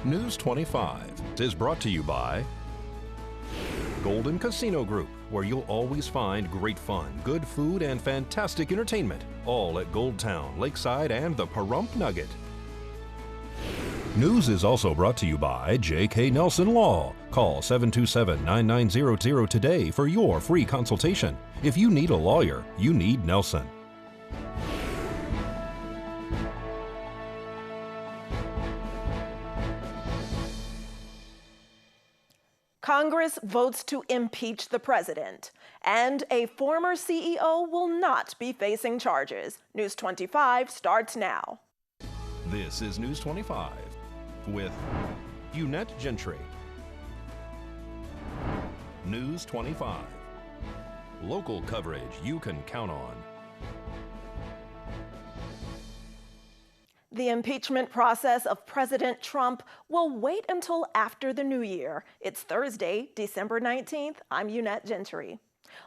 News 25 is brought to you by Golden Casino Group, where you'll always find great fun, good food, and fantastic entertainment, all at Gold Town, Lakeside, and the Pahrump Nugget. News is also brought to you by J.K. Nelson Law. Call 727-9900 today for your free consultation. If you need a lawyer, you need Nelson. Congress votes to impeach the president, and a former CEO will not be facing charges. News 25 starts now. This is News 25 with Eunette Gentry. News 25. Local coverage you can count on. The impeachment process of President Trump will wait until after the new year. It's Thursday, December 19th. I'm Eunette Gentry.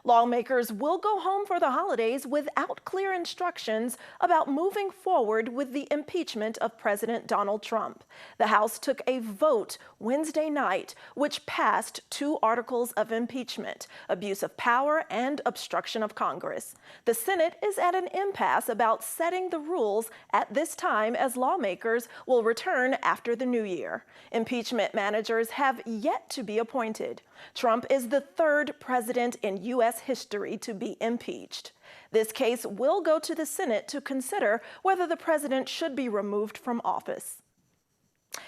Lawmakers will go home for the holidays without clear instructions about moving forward with the impeachment of President Donald Trump. The House took a vote Wednesday night, which passed 2 articles of impeachment: abuse of power and obstruction of Congress. The Senate is at an impasse about setting the rules at this time, as lawmakers will return after the new year. Impeachment managers have yet to be appointed. Trump is the 3rd president in U.S. history to be impeached. This case will go to the Senate to consider whether the president should be removed from office.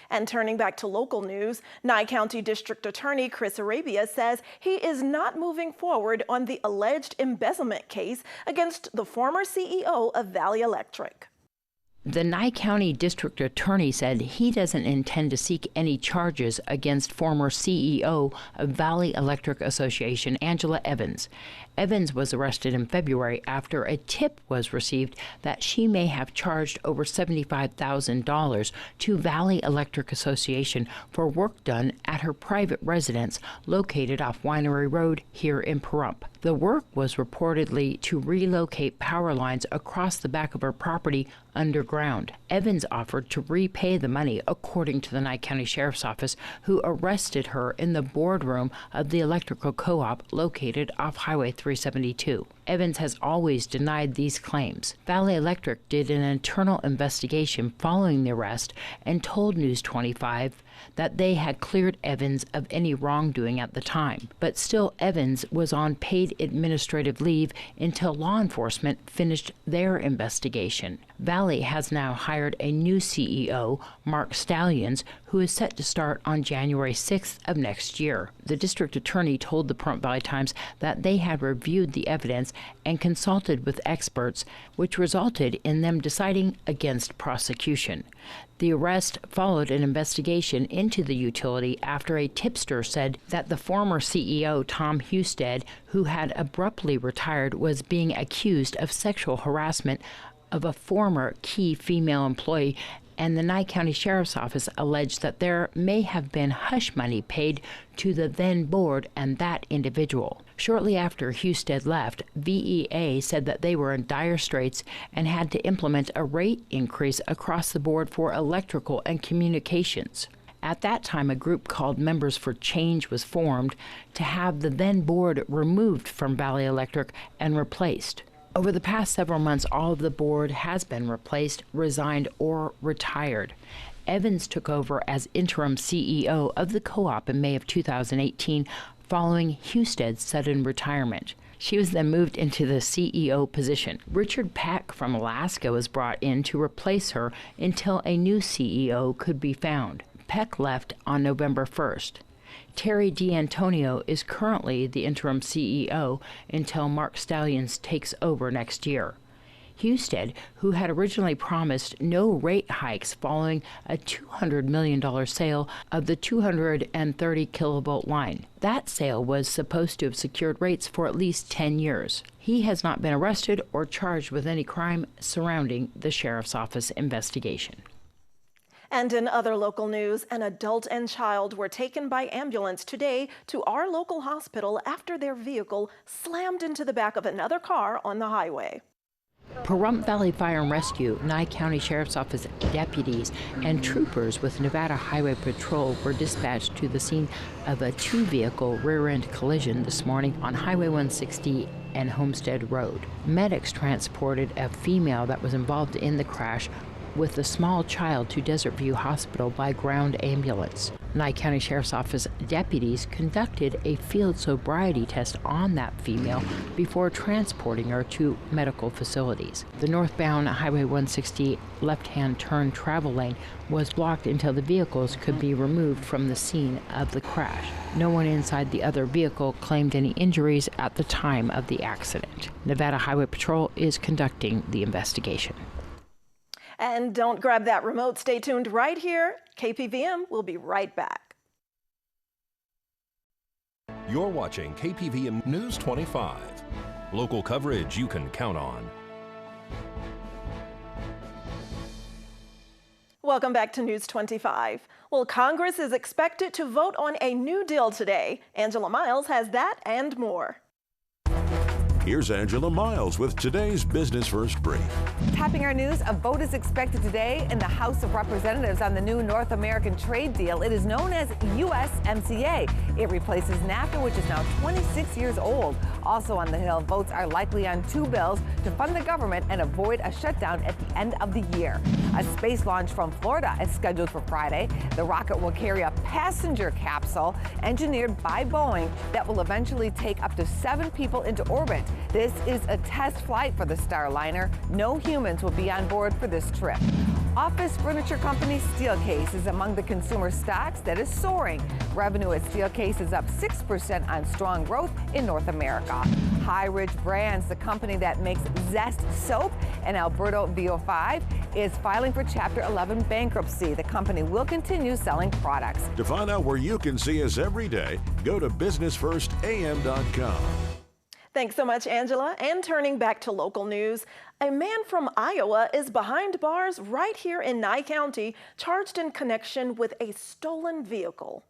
And turning back to local news, Nye County District Attorney Chris Arabia says he is not moving forward on the alleged embezzlement case against the former CEO of Valley Electric. The Nye County District Attorney said he doesn't intend to seek any charges against former CEO of Valley Electric Association, Angela Evans. Evans was arrested in February after a tip was received that she may have charged over $75,000 to Valley Electric Association for work done at her private residence located off Winery Road here in Pahrump. The work was reportedly to relocate power lines across the back of her property underground. Evans offered to repay the money, according to the Nye County Sheriff's Office, who arrested her in the boardroom of the electrical co-op located off Highway 372. Evans has always denied these claims. Valley Electric did an internal investigation following the arrest and told News 25 that they had cleared Evans of any wrongdoing at the time. But still, Evans was on paid administrative leave until law enforcement finished their investigation. Valley has now hired a new CEO, Mark Stallions, who is set to start on January 6th of next year. The district attorney told the Pahrump Valley Times that they had reviewed the evidence and consulted with experts, which resulted in them deciding against prosecution. The arrest followed an investigation into the utility after a tipster said that the former CEO, Tom Husted, who had abruptly retired, was being accused of sexual harassment of a former key female employee, and the Nye County Sheriff's Office alleged that there may have been hush money paid to the then board and that individual. Shortly after Husted left, VEA said that they were in dire straits and had to implement a rate increase across the board for electrical and communications. At that time, a group called Members for Change was formed to have the then board removed from Valley Electric and replaced. Over the past several months, all of the board has been replaced, resigned, or retired. Evans took over as interim CEO of the co-op in May of 2018, following Husted's sudden retirement. She was then moved into the CEO position. Richard Peck from Alaska was brought in to replace her until a new CEO could be found. Peck left on November 1st. Terry D'Antonio is currently the interim CEO until Mark Stallions takes over next year. Husted, who had originally promised no rate hikes following a $200 million sale of the 230 kilovolt line. That sale was supposed to have secured rates for at least 10 years. He has not been arrested or charged with any crime surrounding the Sheriff's Office investigation. And in other local news, an adult and child were taken by ambulance today to our local hospital after their vehicle slammed into the back of another car on the highway. Pahrump Valley Fire and Rescue, Nye County Sheriff's Office deputies, and troopers with Nevada Highway Patrol were dispatched to the scene of a two-vehicle rear-end collision this morning on Highway 160 and Homestead Road. Medics transported a female that was involved in the crash with a small child to Desert View Hospital by ground ambulance. Nye County Sheriff's Office deputies conducted a field sobriety test on that female before transporting her to medical facilities. The northbound Highway 160 left-hand turn travel lane was blocked until the vehicles could be removed from the scene of the crash. No one inside the other vehicle claimed any injuries at the time of the accident. Nevada Highway Patrol is conducting the investigation. And don't grab that remote. Stay tuned right here. KPVM will be right back. You're watching KPVM News 25. Local coverage you can count on. Welcome back to News 25. Well, Congress is expected to vote on a new deal today. Angela Miles has that and more. Here's Angela Miles with today's Business First Brief. Topping our news, a vote is expected today in the House of Representatives on the new North American trade deal. It is known as USMCA. It replaces NAFTA, which is now 26 years old. Also on the Hill, votes are likely on two bills to fund the government and avoid a shutdown at the end of the year. A space launch from Florida is scheduled for Friday. The rocket will carry a passenger capsule engineered by Boeing that will eventually take up to 7 people into orbit. This is a test flight for the Starliner. No humans will be on board for this trip. Office furniture company Steelcase is among the consumer stocks that is soaring. Revenue at Steelcase is up 6% on strong growth in North America. High Ridge Brands, the company that makes Zest soap, and Alberto VO5 is filing for Chapter 11 bankruptcy. The company will continue selling products. To find out where you can see us every day, go to businessfirstam.com. Thanks so much, Angela. And turning back to local news, a man from Iowa is behind bars right here in Nye County, charged in connection with a stolen vehicle.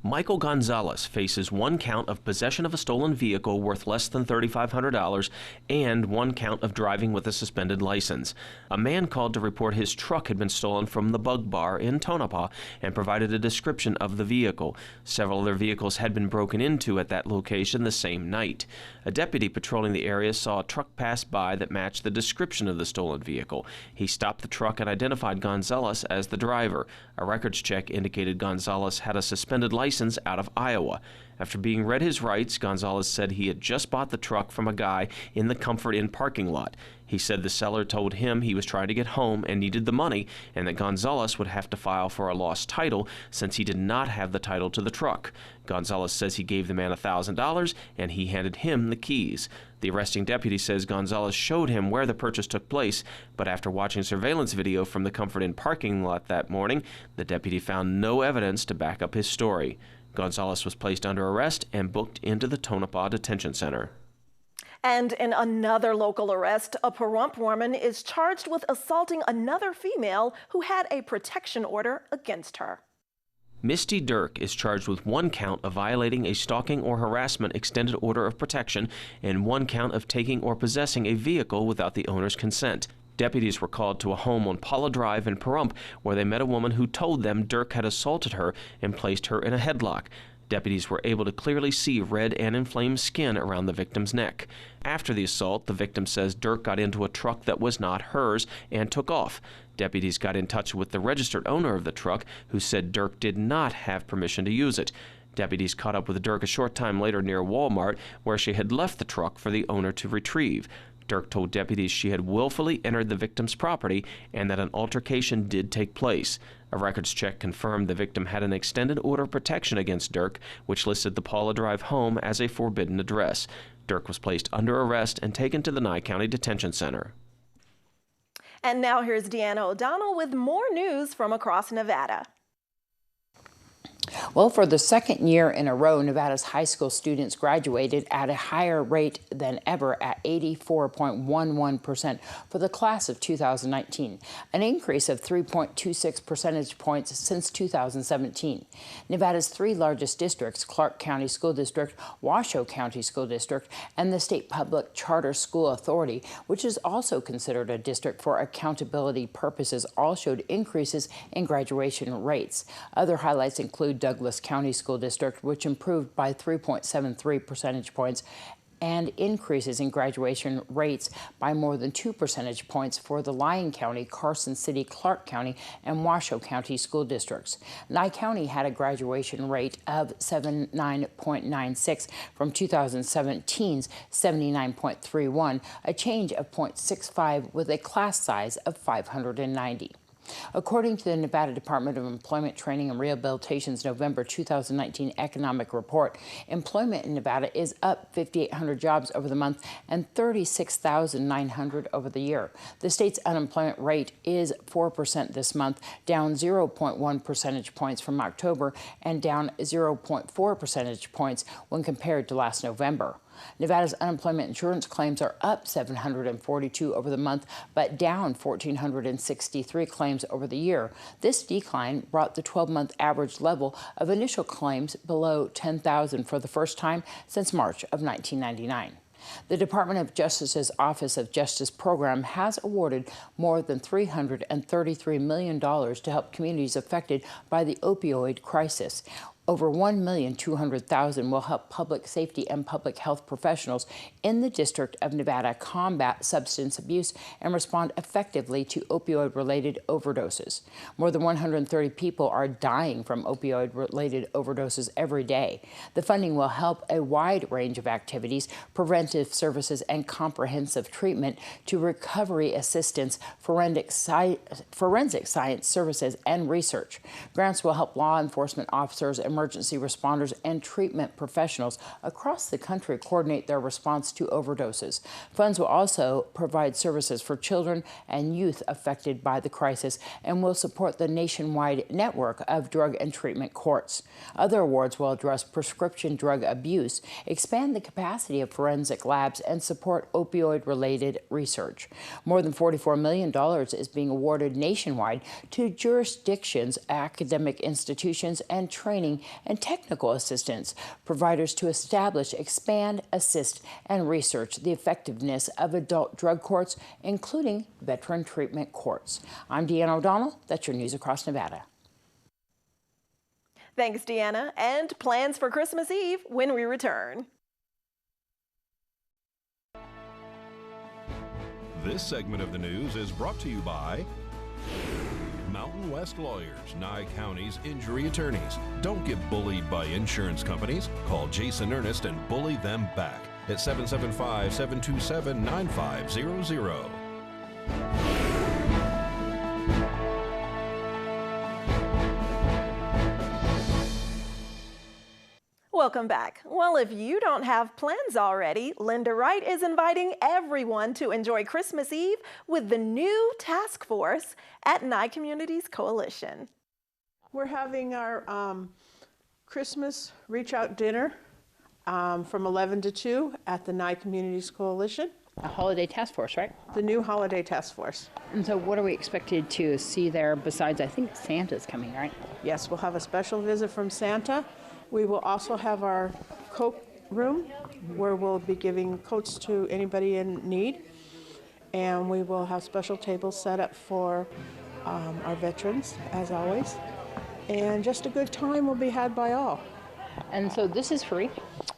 Michael Gonzalez faces 1 count of possession of a stolen vehicle worth less than $3,500 and 1 count of driving with a suspended license. A man called to report his truck had been stolen from the Bug Bar in Tonopah and provided a description of the vehicle. Several other vehicles had been broken into at that location the same night. A deputy patrolling the area saw a truck pass by that matched the description of the stolen vehicle. He stopped the truck and identified Gonzalez as the driver. A records check indicated Gonzalez had a suspended license out of Iowa. After being read his rights, Gonzalez said he had just bought the truck from a guy in the Comfort Inn parking lot. He said the seller told him he was trying to get home and needed the money, and that Gonzalez would have to file for a lost title since he did not have the title to the truck. Gonzalez says he gave the man $1,000 and he handed him the keys. The arresting deputy says Gonzalez showed him where the purchase took place, but after watching surveillance video from the Comfort Inn parking lot that morning, the deputy found no evidence to back up his story. Gonzalez was placed under arrest and booked into the Tonopah Detention Center. And in another local arrest, a Pahrump woman is charged with assaulting another female who had a protection order against her. Misty Dirk is charged with 1 count of violating a stalking or harassment extended order of protection and 1 count of taking or possessing a vehicle without the owner's consent. Deputies were called to a home on Paula Drive in Pahrump where they met a woman who told them Dirk had assaulted her and placed her in a headlock. Deputies were able to clearly see red and inflamed skin around the victim's neck. After the assault, the victim says Dirk got into a truck that was not hers and took off. Deputies got in touch with the registered owner of the truck, who said Dirk did not have permission to use it. Deputies caught up with Dirk a short time later near Walmart, where she had left the truck for the owner to retrieve. Dirk told deputies she had willfully entered the victim's property and that an altercation did take place. A records check confirmed the victim had an extended order of protection against Dirk, which listed the Paula Drive home as a forbidden address. Dirk was placed under arrest and taken to the Nye County Detention Center. And now here's Deanna O'Donnell with more news from across Nevada. Well, for the second year in a row, Nevada's high school students graduated at a higher rate than ever at 84.11% for the class of 2019, an increase of 3.26 percentage points since 2017. Nevada's three largest districts, Clark County School District, Washoe County School District, and the State Public Charter School Authority, which is also considered a district for accountability purposes, all showed increases in graduation rates. Other highlights include Douglas County School District, which improved by 3.73 percentage points, and increases in graduation rates by more than 2 percentage points for the Lyon County, Carson City, Clark County, and Washoe County school districts. Nye County had a graduation rate of 79.96 from 2017's 79.31, a change of 0.65 with a class size of 590. According to the Nevada Department of Employment, Training, and Rehabilitation's November 2019 economic report, employment in Nevada is up 5,800 jobs over the month and 36,900 over the year. The state's unemployment rate is 4% this month, down 0.1 percentage points from October and down 0.4 percentage points when compared to last November. Nevada's unemployment insurance claims are up 742 over the month, but down 1,463 claims over the year. This decline brought the 12-month average level of initial claims below 10,000 for the first time since March of 1999. The Department of Justice's Office of Justice Program has awarded more than $333 million to help communities affected by the opioid crisis. Over 1,200,000 will help public safety and public health professionals in the District of Nevada combat substance abuse and respond effectively to opioid-related overdoses. More than 130 people are dying from opioid-related overdoses every day. The funding will help a wide range of activities, preventive services, and comprehensive treatment to recovery assistance, forensic science services, and research. Grants will help law enforcement officers, emergency responders, and treatment professionals across the country coordinate their response to overdoses. Funds will also provide services for children and youth affected by the crisis and will support the nationwide network of drug and treatment courts. Other awards will address prescription drug abuse, expand the capacity of forensic labs, and support opioid-related research. More than $44 million is being awarded nationwide to jurisdictions, academic institutions, and training and technical assistance providers to establish, expand, assist, and research the effectiveness of adult drug courts, including veteran treatment courts. I'm Deanna O'Donnell. That's your news across Nevada. Thanks, Deanna. And plans for Christmas Eve when we return. This segment of the news is brought to you by Mountain West Lawyers, Nye County's injury attorneys. Don't get bullied by insurance companies. Call Jason Ernest and bully them back at 775-727-9500. Welcome back. Well, if you don't have plans already, Linda Wright is inviting everyone to enjoy Christmas Eve with the new task force at Nye Communities Coalition. We're having our Christmas Reach Out dinner from 11 to 2 at the Nye Communities Coalition. A holiday task force, right? The new holiday task force. And so what are we expected to see there besides, I think Santa's coming, right? Yes, we'll have a special visit from Santa. We will also have our coat room where we'll be giving coats to anybody in need. And we will have special tables set up for our veterans, as always. And just a good time will be had by all. And so this is free?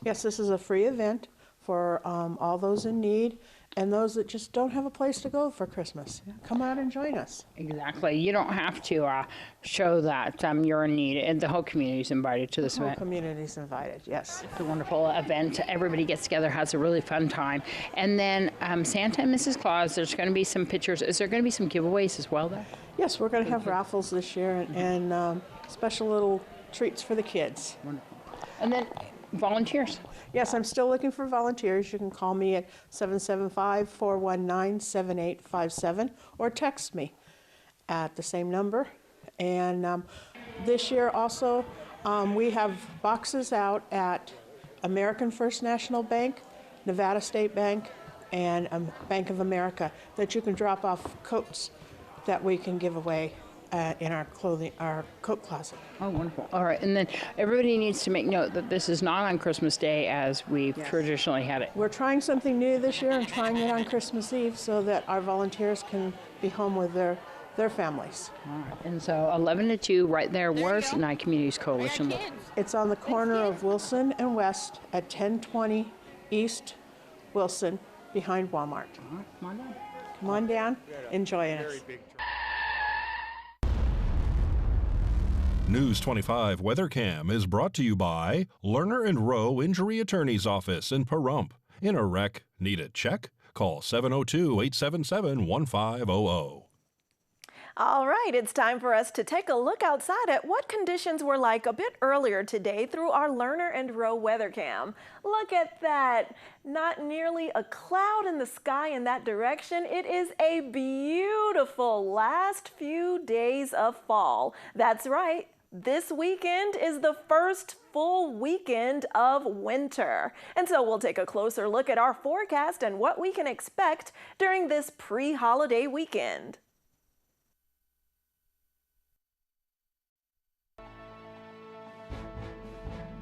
Yes, this is a free event for all those in need and those that just don't have a place to go for Christmas. Come out and join us. Exactly. You don't have to show that you're in need, and the whole community is invited to this event. The whole community is invited, yes. It's a wonderful event. Everybody gets together, has a really fun time. And then Santa and Mrs. Claus, there's going to be some pictures. Is there going to be some giveaways as well there? Yes, we're going to have raffles this year and special little treats for the kids. Wonderful. And then volunteers. Yes, I'm still looking for volunteers. You can call me at 775-419-7857 or text me at the same number. And this year also, We have boxes out at American First National Bank, Nevada State Bank, and Bank of America that you can drop off coats that we can give away in our coat closet. Oh, wonderful. All right, and then everybody needs to make note that this is not on Christmas Day as we've traditionally had it. We're trying something new this year and trying it on Christmas Eve so that our volunteers can be home with their families. All right, and so 11 to 2 right there. Where's Nye Communities Coalition? It's on the corner of Wilson and West at 1020 East Wilson behind Walmart. All right, come on down. Come on down, enjoy us. News 25 WeatherCam is brought to you by Lerner and Rowe Injury Attorney's Office in Pahrump. In a wreck, need a check? Call 702-877-1500. All right, it's time for us to take a look outside at what conditions were like a bit earlier today through our Lerner and Rowe weather cam. Look at that. Not nearly a cloud in the sky in that direction. It is a beautiful last few days of fall. That's right. This weekend is the first full weekend of winter. And so we'll take a closer look at our forecast and what we can expect during this pre-holiday weekend.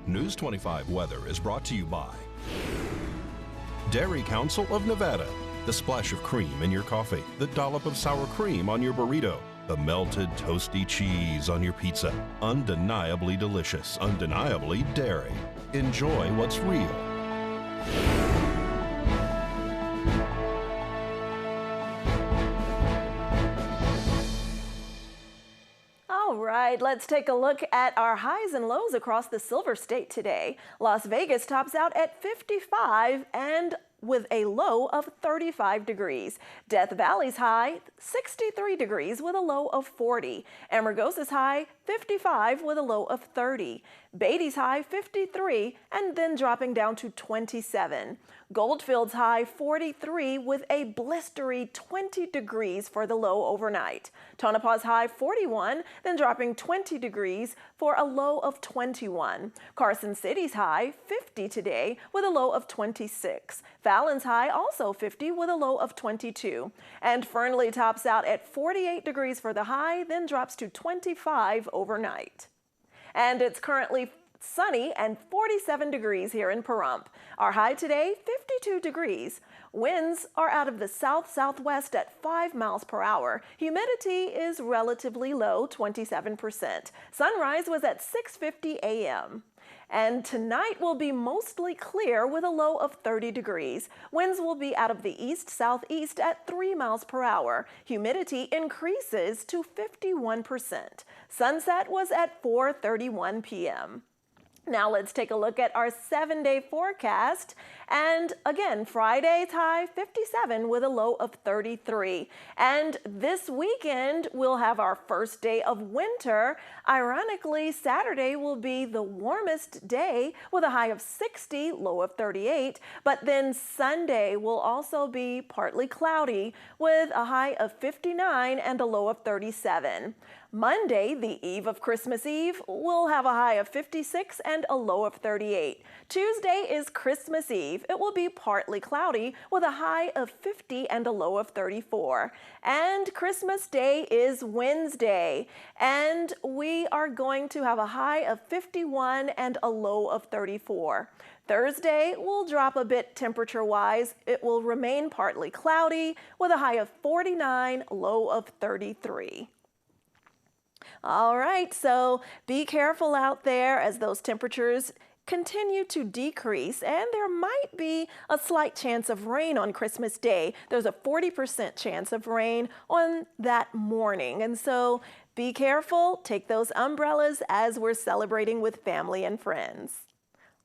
News 25 weather is brought to you by Dairy Council of Nevada. The splash of cream in your coffee, the dollop of sour cream on your burrito, the melted toasty cheese on your pizza. Undeniably delicious, undeniably dairy. Enjoy what's real. All right, let's take a look at our highs and lows across the Silver State today. Las Vegas tops out at 55 and with a low of 35 degrees. Death Valley's high, 63 degrees with a low of 40. Amargosa's high, 55 with a low of 30. Beatty's high, 53, and then dropping down to 27. Goldfield's high, 43 with a blistery 20 degrees for the low overnight. Tonopah's high, 41, then dropping 20 degrees for a low of 21. Carson City's high, 50 today with a low of 26. Fallon's high also 50 with a low of 22. And Fernley tops out at 48 degrees for the high, then drops to 25 overnight. And it's currently sunny and 47 degrees here in Pahrump. Our high today, 52 degrees. Winds are out of the south-southwest at 5 miles per hour. Humidity is relatively low, 27%. Sunrise was at 6:50 a.m. And tonight will be mostly clear with a low of 30 degrees. Winds will be out of the east-southeast at 3 miles per hour. Humidity increases to 51%. Sunset was at 4:31 p.m. Now let's take a look at our 7-day forecast. And again, Friday's high 57 with a low of 33. And this weekend we'll have our first day of winter. Ironically, Saturday will be the warmest day with a high of 60, low of 38. But then Sunday will also be partly cloudy with a high of 59 and a low of 37. Monday, the eve of Christmas Eve, will have a high of 56 and a low of 38. Tuesday is Christmas Eve. It will be partly cloudy with a high of 50 and a low of 34. And Christmas Day is Wednesday, and we are going to have a high of 51 and a low of 34. Thursday will drop a bit temperature-wise. It will remain partly cloudy with a high of 49, low of 33. All right, so be careful out there as those temperatures continue to decrease, and there might be a slight chance of rain on Christmas Day. There's a 40% chance of rain on that morning, and so be careful. Take those umbrellas as we're celebrating with family and friends.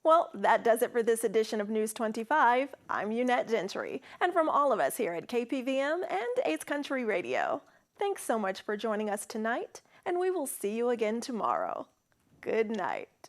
Well, that does it for this edition of News 25. I'm Eunette Gentry, and from all of us here at KPVM and 8th Country Radio, thanks so much for joining us tonight, and we will see you again tomorrow. Good night.